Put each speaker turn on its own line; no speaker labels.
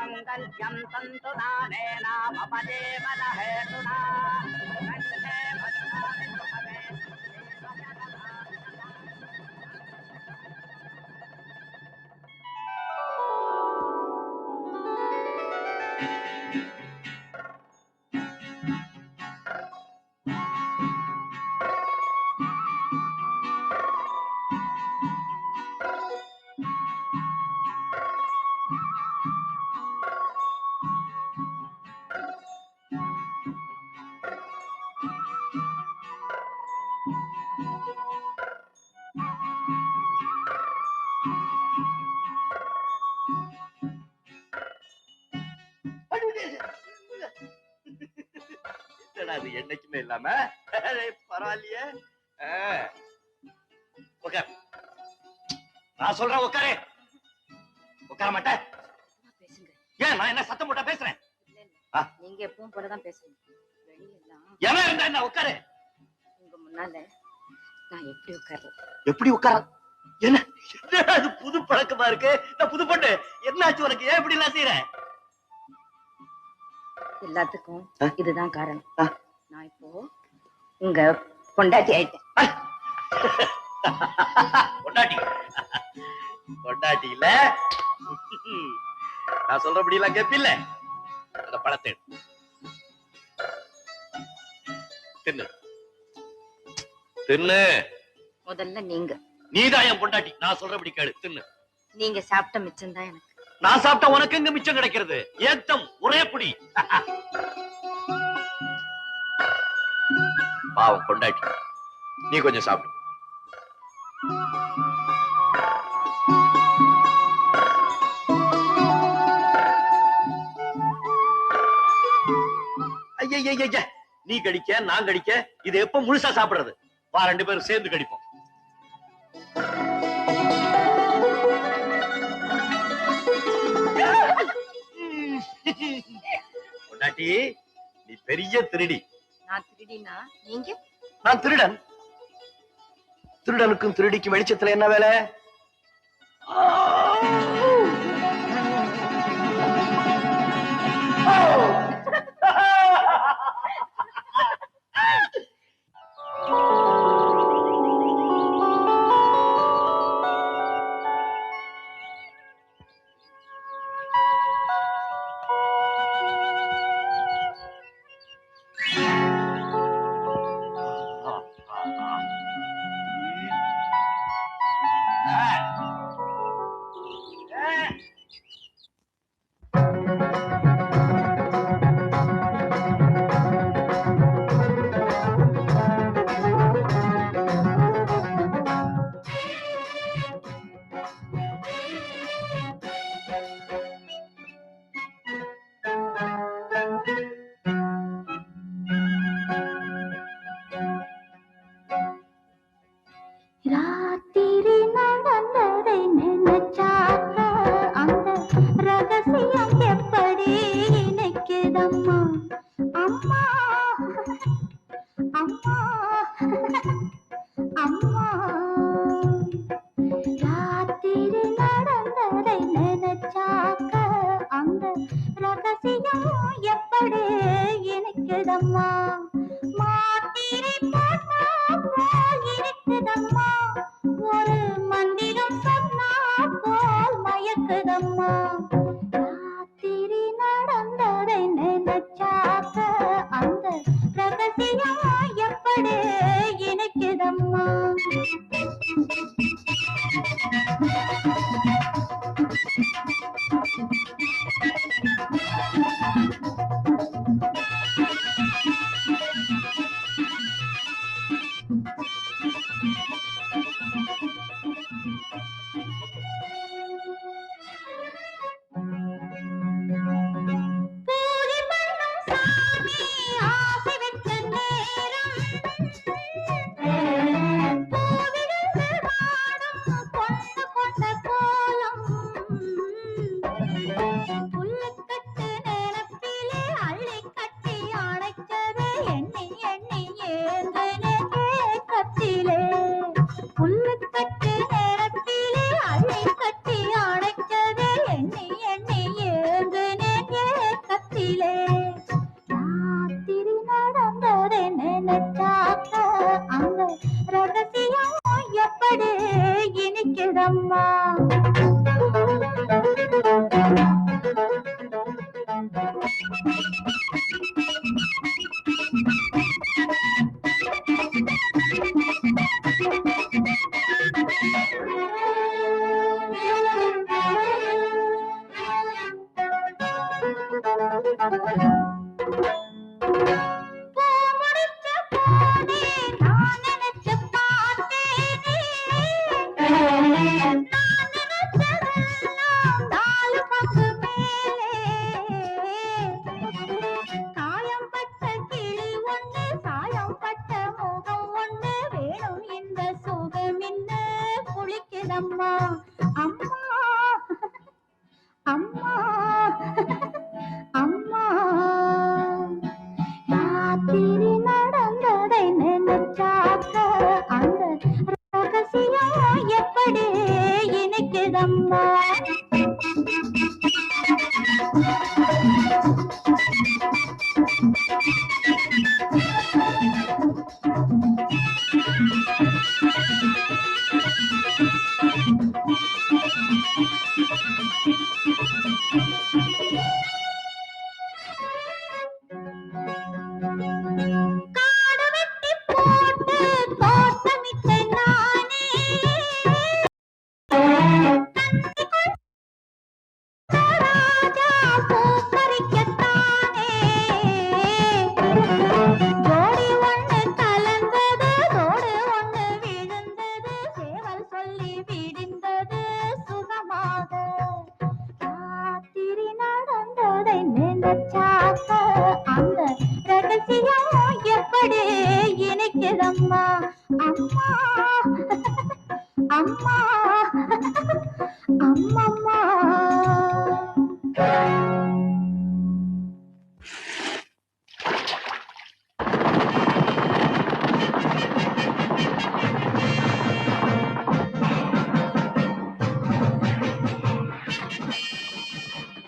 मङ्गल्यं तन्तु नानेन मम जीवन हेतुना कण्ठे भद्राणि सुभगे
என்னைக்குமே இல்லாம பரவாயில்லையே. நான் சொல்றேன் உட்காரு. உட்கார மாட்டேன். ஏன் நான் என்ன சத்தம் போட்டா பேசுறேன்?
நீங்க எப்பவும் போலதான் பேசுறீங்க.
எவன் இருந்தா என்ன? உட்காரு.
உங்க முன்னால நான் எப்படி உட்கார்றது?
எப்படி உட்கார? என்ன அது புது பழக்கமா இருக்கு? நான் புது பொண்ணு. என்னாச்சு உனக்கு? ஏன் இப்படி எல்லாம் செய்யற?
எல்லாத்துக்கும் இதுதான் காரணம். நான் இப்போ உங்க பொண்டாட்டி ஆயிட்டேன்.
பொண்டாட்டி பொண்டாட்டி இல்ல. நான் சொல்றபடி எல்லாம் கேப்பில்ல. அந்த பழத்தை தின்னு தின்னு.
முதல்ல
நீதான் என் பொண்டாட்டி. நான் சொல்றபடி கேளு. தின்னு.
நீங்க சாப்பிட்ட மிச்சம் தான் எனக்கு.
நான் சாப்பிட்டா உனக்கு எங்க மிச்சம் கிடைக்கிறது? ஏத்தம் ஒரே புடி. பாவம் பொண்டாட்டி. நீ கொஞ்சம் சாப்பிடு. ஐய, நீ கடிக்க நான் கடிக்க. இது எப்ப முழுசா சாப்பிடுறது? வா, ரெண்டு பேரும் சேர்ந்து கடிப்போம். பொண்டாட்டி, நீ பெரிய திருடி.
நான் திருடினா நீங்க?
நான் திருடன். திருடனுக்கும் திருடிக்கும் வெளிச்சத்துல என்ன வேலை?
இனிக்குதம்மா அம்மா அம்மா அம்மா ராத்திரி நடந்ததை நினைச்சாக்க அந்த ரகசியம் எப்படி இனிக்குதம்மா காடு வெட்டி போட்டு தோட்டமிட்ட நானே ராஜா பூ பறிக்கத்தானே ஜோடி ஒண்ணு கலந்தது தோடு ஒண்ணு விழுந்தது சேவல் சொல்லி விடிந்தது சுகமாக ராத்திரி நடந்ததை நினைச்சாக்க அந்த ரகசியம் எப்படி இனிக்குதம்மா அம்மா அம்மா அம்மம்மா